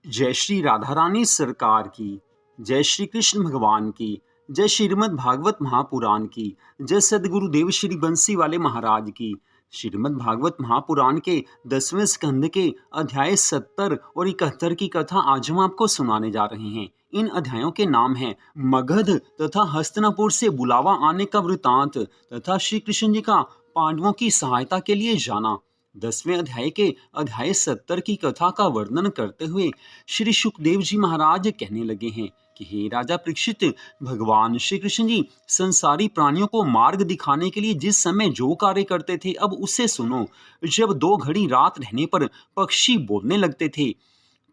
जय श्री राधा रानी सरकार की, जय श्री कृष्ण भगवान की, जय श्रीमद् भागवत महापुराण की, जय सदगुरुदेव श्री बंसी वाले महाराज की। श्रीमद् भागवत महापुराण के 10वें स्कंद के अध्याय 70 और 71 की कथा आज हम आपको सुनाने जा रहे हैं। इन अध्यायों के नाम हैं मगध तथा हस्तिनापुर से बुलावा आने का वृतांत तथा श्री कृष्ण जी का पांडवों की सहायता के लिए जाना। 10वें अध्याय के अध्याय 70 की कथा का वर्णन करते हुए श्री सुखदेव जी महाराज कहने लगे हैं कि हे राजा परीक्षित, भगवान श्री कृष्ण जी संसारी प्राणियों को मार्ग दिखाने के लिए जिस समय जो कार्य करते थे, अब उसे सुनो। जब 2 घड़ी रात रहने पर पक्षी बोलने लगते थे,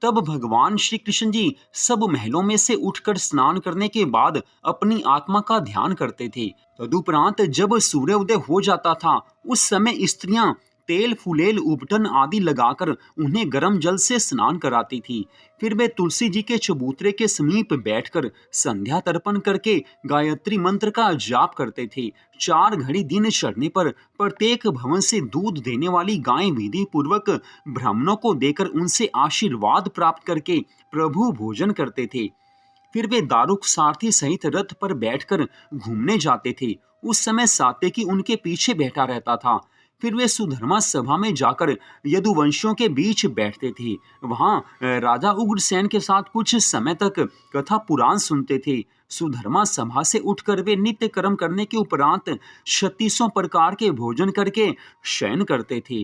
तब भगवान श्री कृष्ण जी सब महलों में से उठकर स्नान करने के बाद अपनी आत्मा का ध्यान करते थे। तदुपरांत जब सूर्योदय हो जाता था, उस समय स्त्रियां तेल फुलेल उबटन आदि लगाकर उन्हें गर्म जल से स्नान कराती थी। फिर वे तुलसी जी के चबूतरे के समीप बैठकर संध्या तर्पण करके गायत्री मंत्र का जाप करते थे। 4 घड़ी दिन चढ़ने पर प्रत्येक भवन से दूध देने वाली गाय विधि पूर्वक ब्राह्मणों को देकर उनसे आशीर्वाद प्राप्त करके प्रभु भोजन करते थे। फिर वे दारुक सारथी सहित रथ पर बैठकर घूमने जाते थे। उस समय सात्यकी उनके पीछे बैठा रहता था। फिर वे सुधर्मा सभा में जाकर यदुवंशियों के बीच बैठते थे। वहां राजा उग्रसेन के साथ कुछ समय तक कथा पुराण सुनते थे। सुधर्मा सभा से उठकर वे नित्य कर्म करने के उपरांत 36 प्रकार के भोजन करके शयन करते थे।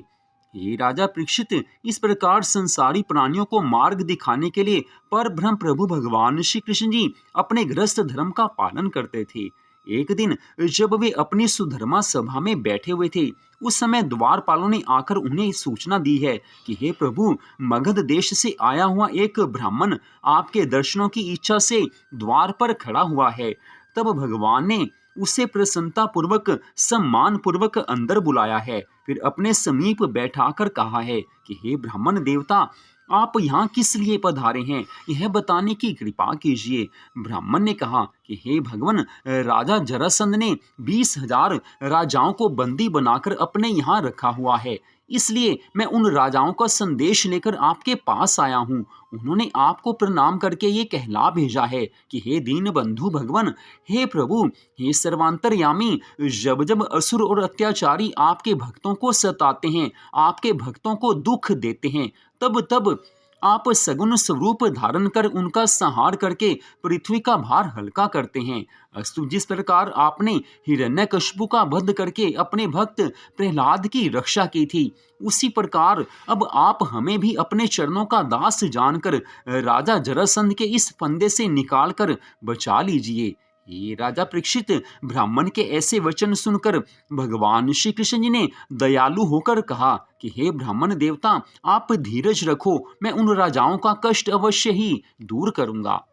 ये राजा परीक्षित, इस प्रकार संसारी प्राणियों को मार्ग दिखाने के लिए पर ब्रह्म प्रभु भगवान श्री कृष्ण जी अपने गृहस्थ धर्म का पालन करते थे। एक दिन जब वे अपनी सुधर्मा सभा में बैठे हुए थे, उस समय द्वारपालों ने आकर उन्हें सूचना दी है कि हे प्रभु, मगध देश से आया हुआ एक ब्राह्मण आपके दर्शनों की इच्छा से द्वार पर खड़ा हुआ है। तब भगवान ने उसे प्रसन्नता पूर्वक सम्मान पूर्वक अंदर बुलाया है। फिर अपने समीप बैठाकर कहा है कि हे ब्राह्मण देवता, आप यहाँ किस लिए पधारे हैं, यह बताने की कृपा कीजिए। ब्राह्मण ने कहा कि हे भगवान, राजा जरासंध ने 20,000 राजाओं को बंदी बनाकर अपने यहाँ रखा हुआ है, इसलिए मैं उन राजाओं का संदेश लेकर आपके पास आया हूँ। उन्होंने आपको प्रणाम करके ये कहला भेजा है कि हे दीन बंधु भगवान, हे प्रभु, हे सर्वांतरयामी, जब जब असुर और अत्याचारी आपके भक्तों को सताते हैं, आपके भक्तों को दुख देते हैं, तब तब आप सगुण स्वरूप धारण कर उनका संहार करके पृथ्वी का भार हल्का करते हैं। अस्तु, जिस प्रकार आपने हिरण्यकशिपु का वध करके अपने भक्त प्रहलाद की रक्षा की थी, उसी प्रकार अब आप हमें भी अपने चरणों का दास जानकर राजा जरासंध के इस फंदे से निकालकर बचा लीजिए। ये राजा परीक्षित, ब्राह्मण के ऐसे वचन सुनकर भगवान श्री कृष्ण जी ने दयालु होकर कहा कि हे ब्राह्मण देवता, आप धीरज रखो, मैं उन राजाओं का कष्ट अवश्य ही दूर करूंगा।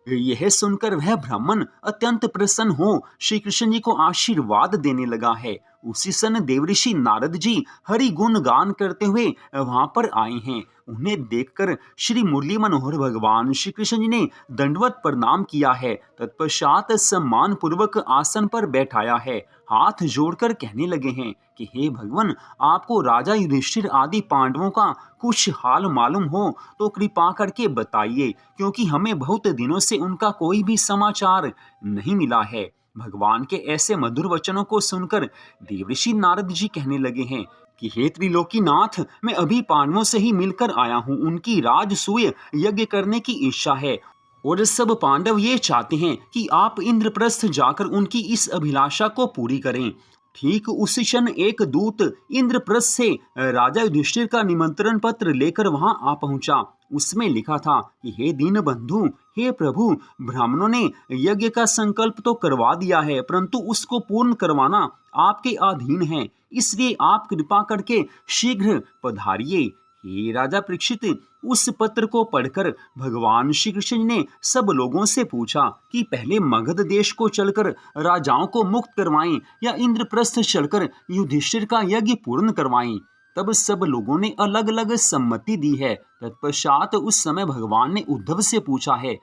यह सुनकर वह ब्राह्मण अत्यंत प्रसन्न हो श्री कृष्ण जी को आशीर्वाद देने लगा है। उसी सन देवऋषि नारद जी हरि गुण गान करते हुए वहां पर आए हैं। उन्हें देखकर श्री मुरली मनोहर भगवान श्री कृष्ण जी ने दंडवत प्रणाम किया है। तत्पश्चात सम्मान पूर्वक आसन पर बैठाया है। हाथ जोड़कर कहने लगे हैं कि हे भगवान, आपको राजा युधिष्ठिर आदि पांडवों का कुछ हाल मालूम हो तो कृपा करके बताइए, क्योंकि हमें बहुत दिनों से उनका कोई भी समाचार नहीं मिला है। भगवान के ऐसे मधुर वचनों को सुनकर देवऋषि नारद जी कहने लगे हैं कि हे त्रिलोकीनाथ, मैं अभी पांडवों से ही मिलकर आया हूँ। उनकी राजसूय यज्ञ करने की इच्छा है और सब पांडव ये चाहते हैं कि आप इंद्रप्रस्थ जाकर उनकी इस अभिलाषा को पूरी करें। ठीक उसी क्षण एक दूत इंद्रप्रस्थ से राजा युधिष्ठिर का निमंत्रण पत्र लेकर वहां आ पहुंचा। उसमें लिखा था कि हे दीन बंधु, हे प्रभु, ब्राह्मणों ने यज्ञ का संकल्प तो करवा दिया है, परंतु उसको पूर्ण करवाना आपके अधीन है, इसलिए आप कृपा करके शीघ्र पधारिए। हे राजा परीक्षित, उस पत्र को पढ़कर भगवान श्री कृष्ण ने सब लोगों से पूछा कि पहले मगध देश को चलकर राजाओं को मुक्त करवाएं या इंद्रप्रस्थ चलकर युधिष्ठिर का यज्ञ पूर्ण करवाएं। तब सब लोगों ने अलग अलग सम्मति दी है। तत्पश्चात उस समय भगवान ने उद्धव से पूछा है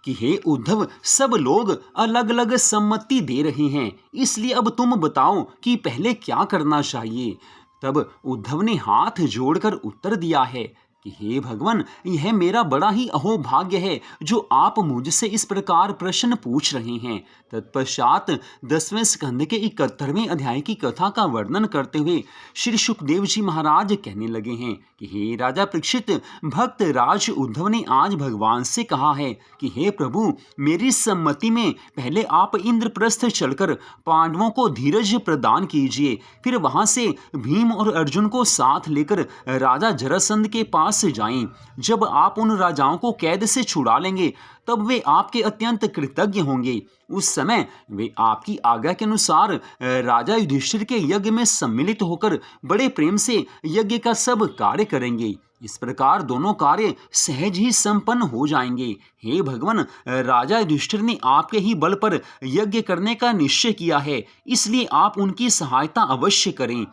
कि हे उद्धव, सब लोग अलग अलग सम्मति दे रहे हैं, इसलिए अब तुम बताओ कि पहले क्या करना चाहिए। तब उद्धव ने हाथ जोड़कर उत्तर दिया है कि हे भगवान, यह मेरा बड़ा ही अहोभाग्य है जो आप मुझसे इस प्रकार प्रश्न पूछ रहे हैं। तत्पश्चात 10वें स्कंद के 71वें अध्याय की कथा का वर्णन करते हुए श्री सुखदेव जी महाराज कहने लगे हैं कि हे राजा परीक्षित, भक्त राज उद्धव ने आज भगवान से कहा है कि हे प्रभु, मेरी सम्मति में पहले आप इंद्रप्रस्थ चलकर पांडवों को धीरज प्रदान कीजिए, फिर वहां से भीम और अर्जुन को साथ लेकर राजा जरासंध के पास जाएं। जब आप उन राजाओं को कैद से छुड़ा लेंगे तब वे आपके अत्यंत कृतज्ञ होंगे। उस समय वे आपकी आज्ञा के अनुसार राजा युधिष्ठिर के यज्ञ में सम्मिलित होकर बड़े प्रेम से यज्ञ का सब कार्य करेंगे। इस प्रकार दोनों कार्य सहज ही संपन्न हो जाएंगे। हे भगवान, राजा युधिष्ठिर ने आपके ही बल पर यज्ञ करने का निश्चय किया है, इसलिए आप उनकी सहायता अवश्य करें।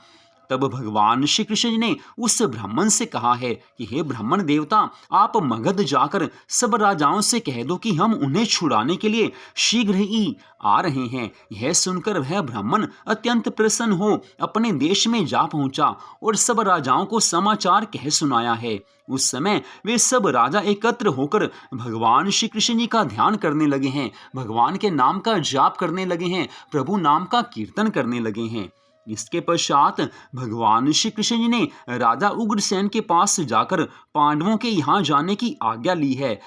तब भगवान श्री कृष्ण जी ने उस ब्राह्मण से कहा है कि हे ब्राह्मण देवता, आप मगध जाकर सब राजाओं से कह दो कि हम उन्हें छुड़ाने के लिए शीघ्र ही आ रहे हैं। यह सुनकर वह ब्राह्मण अत्यंत प्रसन्न हो अपने देश में जा पहुंचा और सब राजाओं को समाचार कह सुनाया है। उस समय वे सब राजा एकत्र होकर भगवान श्री कृष्ण जी का ध्यान करने लगे हैं, भगवान के नाम का जाप करने लगे हैं, प्रभु नाम का कीर्तन करने लगे हैं। इसके पश्चात भगवान श्री कृष्ण जी ने राजा उग्रसेन के पास जाकर पांडवों के यहाँ जाने की आज्ञा ली है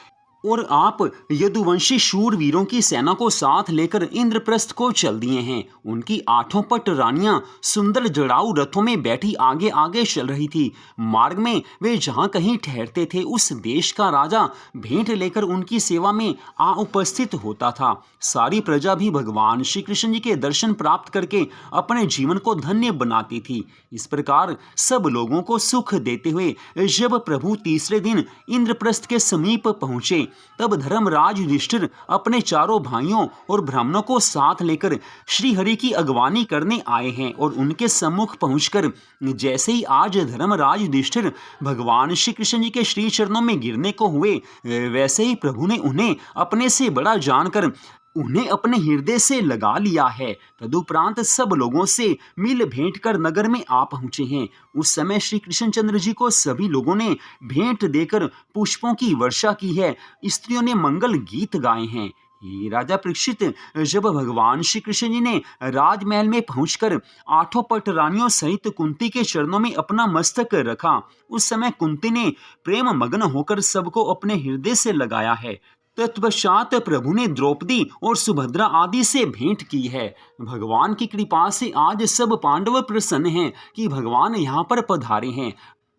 और आप यदुवंशी शूरवीरों की सेना को साथ लेकर इंद्रप्रस्थ को चल दिए हैं। उनकी 8 पट रानियां सुंदर जड़ाऊ रथों में बैठी आगे आगे चल रही थी। मार्ग में वे जहां कहीं ठहरते थे उस देश का राजा भेंट लेकर उनकी सेवा में आ उपस्थित होता था। सारी प्रजा भी भगवान श्री कृष्ण जी के दर्शन प्राप्त करके अपने जीवन को धन्य बनाती थी। इस प्रकार सब लोगों को सुख देते हुए जब प्रभु तीसरे दिन इंद्रप्रस्थ के समीप पहुंचे तब धर्मराज युधिष्ठिर अपने चारों भाइयों और ब्राह्मणों को साथ लेकर श्री हरि की अगवानी करने आए हैं और उनके सम्मुख पहुंचकर जैसे ही आज धर्मराज युधिष्ठिर भगवान श्री कृष्ण जी के श्री चरणों में गिरने को हुए, वैसे ही प्रभु ने उन्हें अपने से बड़ा जानकर उन्हें अपने हृदय से लगा लिया है। तदुपरांत सब लोगों से मिल भेंट कर नगर में आ पहुंचे हैं। उस समय श्री कृष्णचंद्र जी को सभी लोगों ने भेंट देकर पुष्पों की वर्षा की है। स्त्रियों ने मंगल गीत गाए हैं। ये राजा परीक्षित, जब भगवान श्री कृष्ण जी ने राजमहल में पहुंचकर 8 पट रानियों सहित कुंती के चरणों में अपना मस्तक रखा, उस समय कुंती ने प्रेम मग्न होकर सबको अपने हृदय से लगाया है। तत्पश्चात प्रभु ने द्रौपदी और सुभद्रा आदि से भेंट की है। भगवान की कृपा से आज सब पांडव प्रसन्न हैं कि भगवान यहाँ पर पधारे हैं।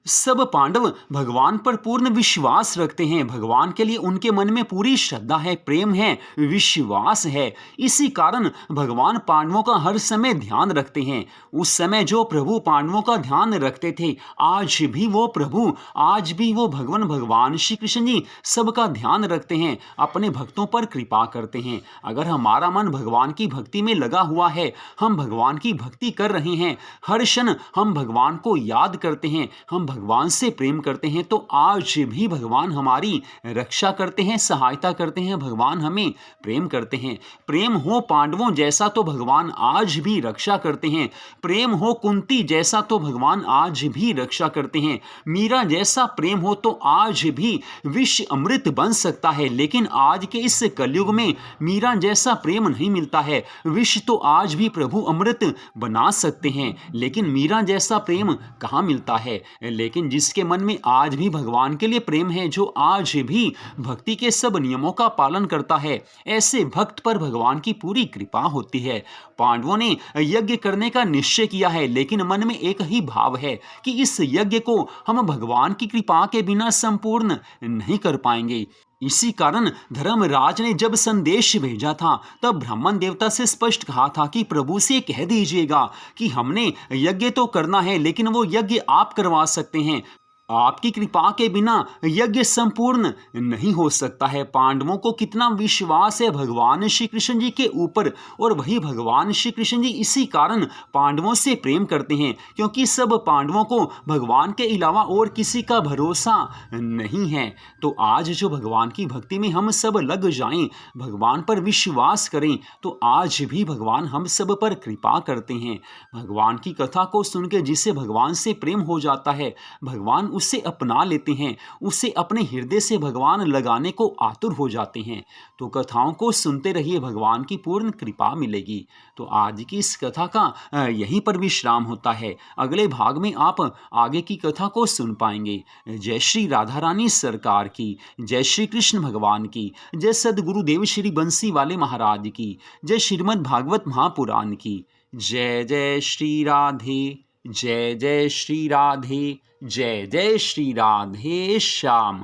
सब पांडव भगवान पर पूर्ण विश्वास रखते हैं। भगवान के लिए उनके मन में पूरी श्रद्धा है, प्रेम है, विश्वास है। इसी कारण भगवान पांडवों का हर समय ध्यान रखते हैं। उस समय जो प्रभु पांडवों का ध्यान रखते थे, आज भी वो प्रभु, आज भी वो भगवान श्री कृष्ण जी सबका ध्यान रखते हैं, अपने भक्तों पर कृपा करते हैं। अगर हमारा मन भगवान की भक्ति में लगा हुआ है, हम भगवान की भक्ति कर रहे हैं, हर क्षण हम भगवान को याद करते हैं, हम भगवान से प्रेम करते हैं, तो आज भी भगवान हमारी रक्षा करते हैं, सहायता करते हैं, भगवान हमें प्रेम करते हैं। प्रेम हो पांडवों जैसा तो भगवान आज भी रक्षा करते हैं। प्रेम हो कुंती जैसा तो भगवान आज भी रक्षा करते हैं। मीरा जैसा प्रेम हो तो आज भी विष अमृत बन सकता है। लेकिन आज के इस कलयुग में मीरा जैसा प्रेम नहीं मिलता है। विष तो आज भी प्रभु अमृत बना सकते हैं, लेकिन मीरा जैसा प्रेम कहाँ मिलता है। लेकिन जिसके मन में आज भी भगवान के लिए प्रेम है, जो आज भी भक्ति के सब नियमों का पालन करता है, ऐसे भक्त पर भगवान की पूरी कृपा होती है। पांडवों ने यज्ञ करने का निश्चय किया है, लेकिन मन में एक ही भाव है कि इस यज्ञ को हम भगवान की कृपा के बिना संपूर्ण नहीं कर पाएंगे। इसी कारण धर्मराज ने जब संदेश भेजा था, तब ब्राह्मण देवता से स्पष्ट कहा था कि प्रभु से कह दीजिएगा कि हमने यज्ञ तो करना है, लेकिन वो यज्ञ आप करवा सकते हैं। आपकी कृपा के बिना यज्ञ संपूर्ण नहीं हो सकता है। पांडवों को कितना विश्वास है भगवान श्री कृष्ण जी के ऊपर, और वही भगवान श्री कृष्ण जी इसी कारण पांडवों से प्रेम करते हैं, क्योंकि सब पांडवों को भगवान के अलावा और किसी का भरोसा नहीं है। तो आज जो भगवान की भक्ति में हम सब लग जाएं, भगवान पर विश्वास करें, तो आज भी भगवान हम सब पर कृपा करते हैं। भगवान की कथा को सुनकर जिसे भगवान से प्रेम हो जाता है, भगवान उसे अपना लेते हैं, उसे अपने हृदय से भगवान लगाने को आतुर हो जाते हैं, तो कथाओं को सुनते रहिए, भगवान की पूर्ण कृपा मिलेगी। तो आज की इस कथा का यहीं पर विश्राम होता है। अगले भाग में आप आगे की कथा को सुन पाएंगे। जय श्री राधा रानी सरकार की, जय श्री कृष्ण भगवान की, जय सद्गुरुदेव श्री बंसी वाले महाराज की, जय श्रीमद् भागवत महापुराण की। जय जय श्री राधे, जय जय श्री राधे, जय जय श्री राधे श्याम।